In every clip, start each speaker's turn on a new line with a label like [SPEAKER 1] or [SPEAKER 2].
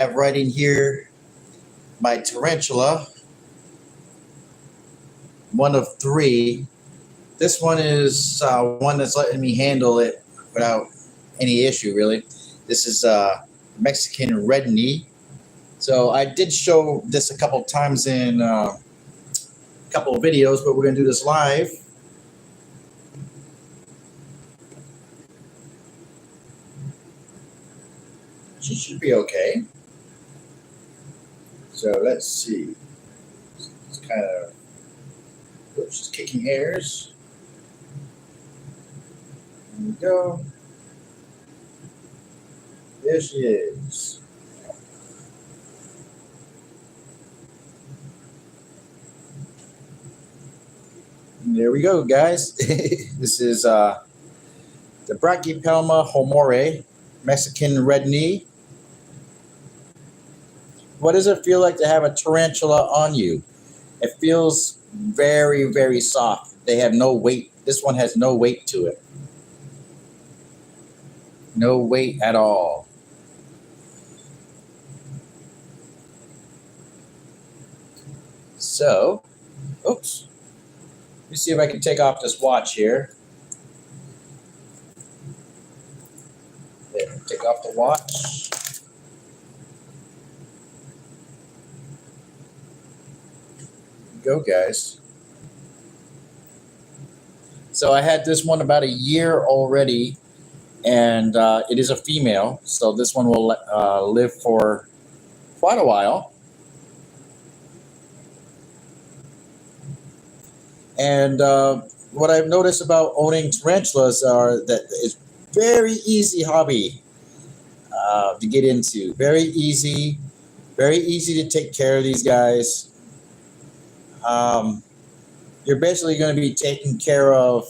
[SPEAKER 1] have right in here my tarantula, one of three. This one is one that's letting me handle it without any issue, really. This is Mexican red knee. So I did show this a couple times in a couple of videos, but we're going to do this live. She should be okay. So let's see. It's kind of, oops, she's kicking hairs. There we go. There she is. And there we go, guys. This is the Brachypelma homore, Mexican red knee. What does it feel like to have a tarantula on you? It feels very, very soft. They have no weight. This one has no weight to it. No weight at all. So, oops. Let me see if I can take off this watch here. There, take off the watch. Go, guys. So I had this one about a year already, and it is a female, so this one will live for quite a while. And what I've noticed about owning tarantulas are that it's very easy hobby to get into. Very easy to take care of these guys. You're basically going to be taking care of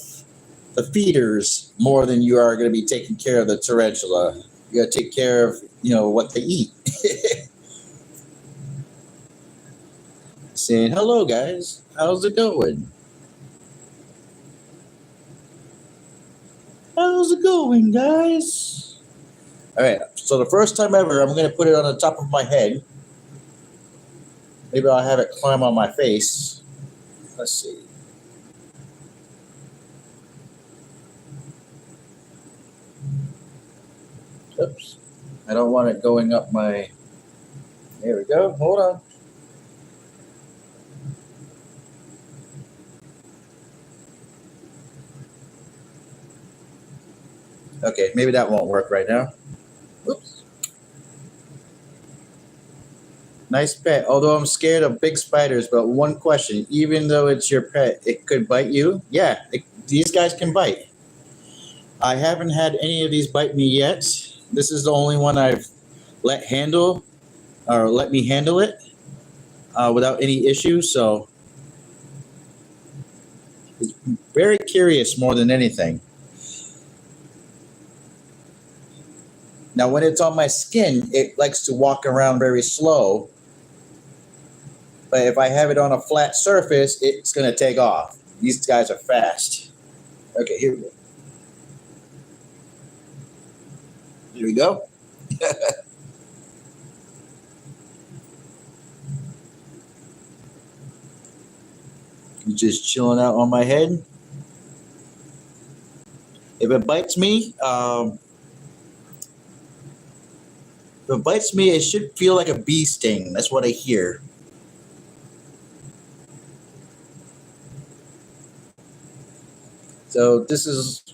[SPEAKER 1] the feeders more than you are going to be taking care of the tarantula. You got to take care of, what they eat. Saying hello, guys. How's it going? How's it going, guys? All right. So the first time ever, I'm going to put it on the top of my head. Maybe I'll have it climb on my face. Let's see. Oops. I don't want it going up my... There we go. Hold on. Okay, maybe that won't work right now. Oops. Nice pet. Although I'm scared of big spiders, but one question. Even though it's your pet, it could bite you? Yeah, these guys can bite. I haven't had any of these bite me yet. This is the only one I've let me handle it without any issues. So it's very curious more than anything. Now, when it's on my skin, it likes to walk around very slow. But if I have it on a flat surface, it's going to take off. These guys are fast. Okay, here we go. Here we go. Just chilling out on my head. If it bites me, it should feel like a bee sting. That's what I hear. So this is,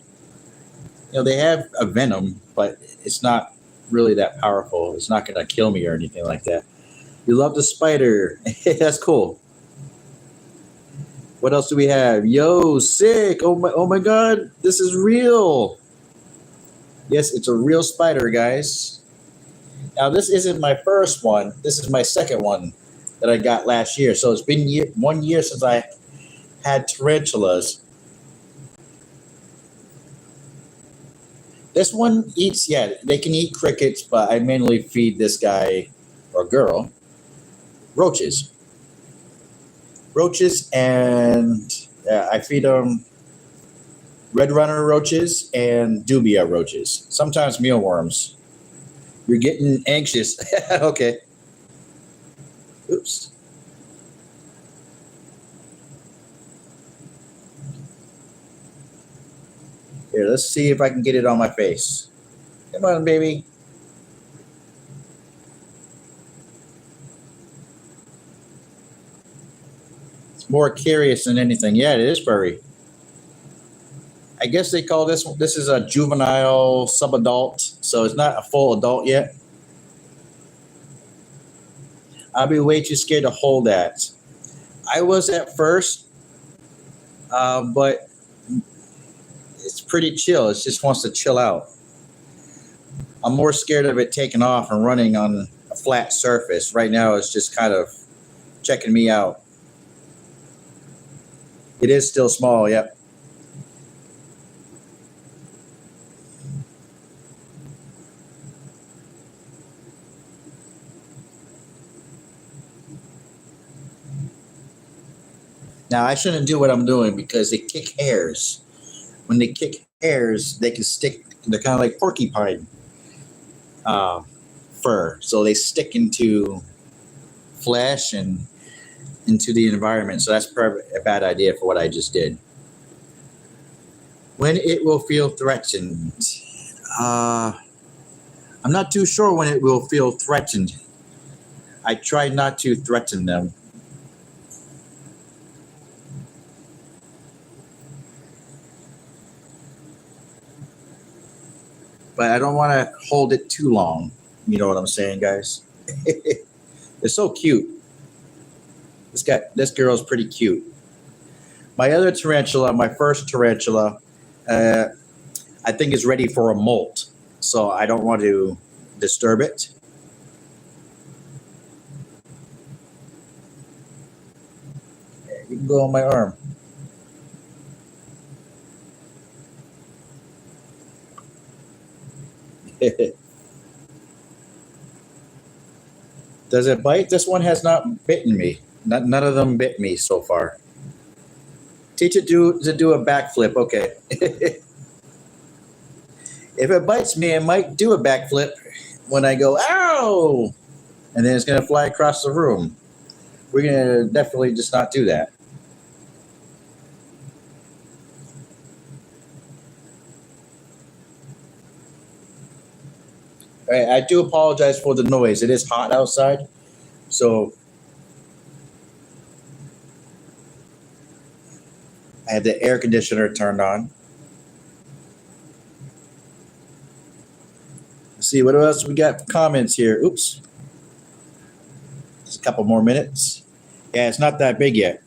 [SPEAKER 1] they have a venom, but it's not really that powerful. It's not going to kill me or anything like that. You love the spider. That's cool. What else do we have? Yo, sick. Oh my God. This is real. Yes, it's a real spider, guys. Now, this isn't my first one. This is my second one that I got last year. So it's been 1 year since I had tarantulas. This one eats, they can eat crickets, but I mainly feed this guy or girl roaches. And I feed them red runner roaches and dubia roaches. Sometimes mealworms. You're getting anxious. Okay. Oops. Here, let's see if I can get it on my face. Come on, baby. It's more curious than anything. Yeah, it is furry. I guess they call this is a juvenile subadult, so it's not a full adult yet. I'll be way too scared to hold that. I was at first, but it's pretty chill. It just wants to chill out. I'm more scared of it taking off and running on a flat surface. Right now, it's just kind of checking me out. It is still small, yep. Now, I shouldn't do what I'm doing because they kick hairs. When they kick hairs, they can stick, they're kind of like porcupine uh, fur. So they stick into flesh and into the environment. So that's probably a bad idea for what I just did. When it will feel threatened. Uh, I'm not too sure when it will feel threatened. I try not to threaten them. But I don't want to hold it too long. You know what I'm saying, guys? It's so cute. This girl's pretty cute. My other tarantula, my first tarantula, uh, I think is ready for a molt, so I don't want to disturb it. You can go on my arm. Does it bite? This one has not bitten me. None of them bit me so far. Teach it to do a backflip. Okay. If it bites me, it might do a backflip when I go, ow! And then it's going to fly across the room. We're going to definitely just not do that. All right, I do apologize for the noise. It is hot outside. So I have the air conditioner turned on. Let's see what else we got for comments here. Oops. Just a couple more minutes. Yeah, it's not that big yet.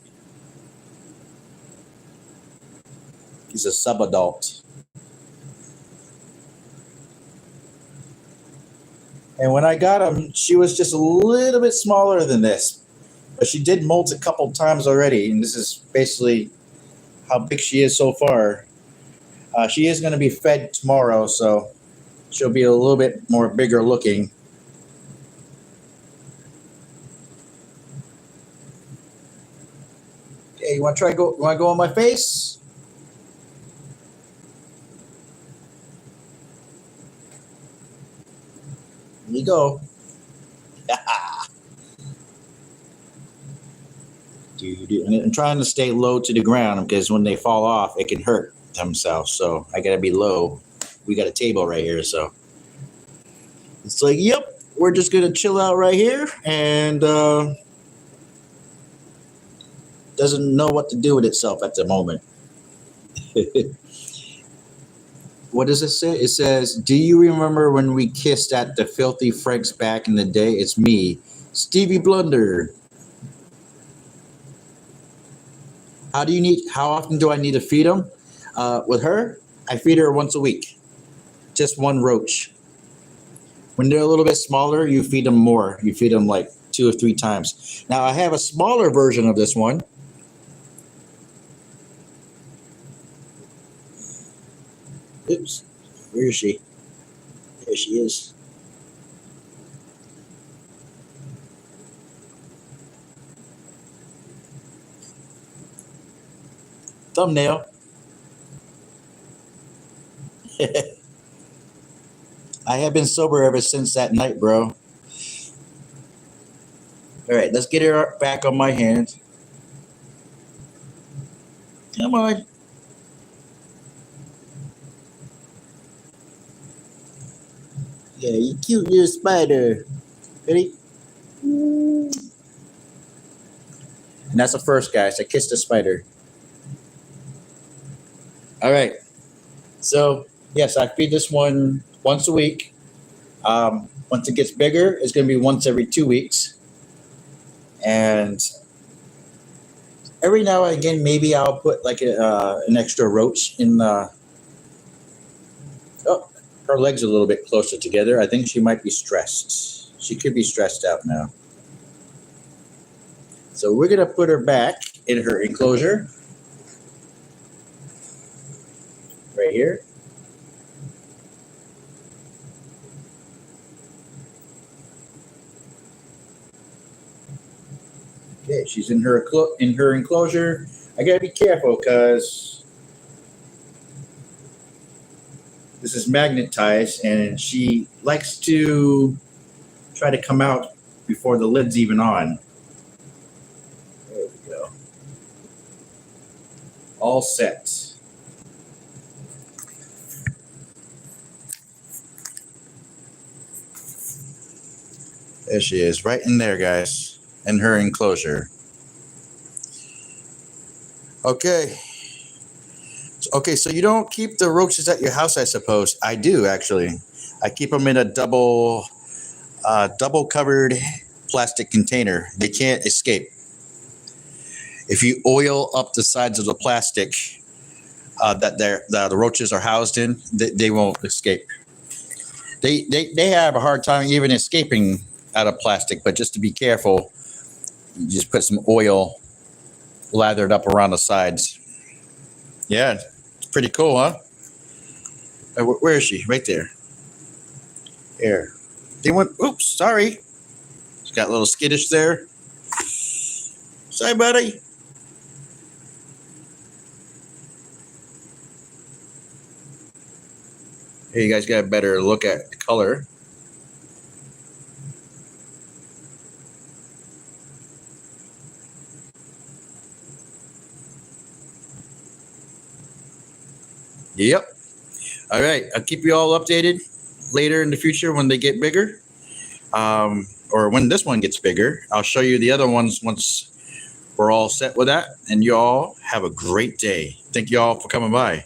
[SPEAKER 1] He's a subadult. And when I got him, she was just a little bit smaller than this. But she did molt a couple times already, and this is basically how big she is so far. She is going to be fed tomorrow, so she'll be a little bit more bigger looking. Okay, you want to try go? You want to go on my face? Here you go. And I'm trying to stay low to the ground because when they fall off, it can hurt themselves. So I got to be low. We got a table right here, so it's like, yep, we're just gonna chill out right here, and doesn't know what to do with itself at the moment. What does it say? It says, "Do you remember when we kissed at the Filthy Franks back in the day? It's me, Stevie Blunder." How often do I need to feed them? With her, I feed her once a week, just one roach. When they're a little bit smaller, you feed them more. You feed them like 2 or 3 times. Now I have a smaller version of this one. Oops, where is she? There she is. Thumbnail. I have been sober ever since that night, bro. All right, let's get her back on my hand. Come on. Yeah, you cute little spider. Ready? And that's the first, guys. I kissed the spider. All right. So, yes, I feed this one once a week. Once it gets bigger, it's going to be once every 2 weeks. And every now and again, maybe I'll put like an extra roach in the. Oh, her legs are a little bit closer together. I think she might be stressed. She could be stressed out now. So we're going to put her back in her enclosure. Right here. Okay, she's in her enclosure. I gotta be careful because this is magnetized, and she likes to try to come out before the lid's even on. There we go. All set. There she is, right in there, guys, in her enclosure. Okay. Okay, so you don't keep the roaches at your house, I suppose. I do, actually. I keep them in a double covered plastic container. They can't escape. If you oil up the sides of the plastic that the roaches are housed in, they won't escape. They have a hard time even escaping out of plastic, but just to be careful, you just put some oil lathered up around the sides. Yeah, it's pretty cool, huh? Where is she? Right there. There. They went. Oops, sorry. She got a little skittish there. Sorry, buddy. Here, you guys got a better look at the color. Yep. All right. I'll keep you all updated later in the future when they get bigger. Or when this one gets bigger. I'll show you the other ones once we're all set with that. And you all have a great day. Thank you all for coming by.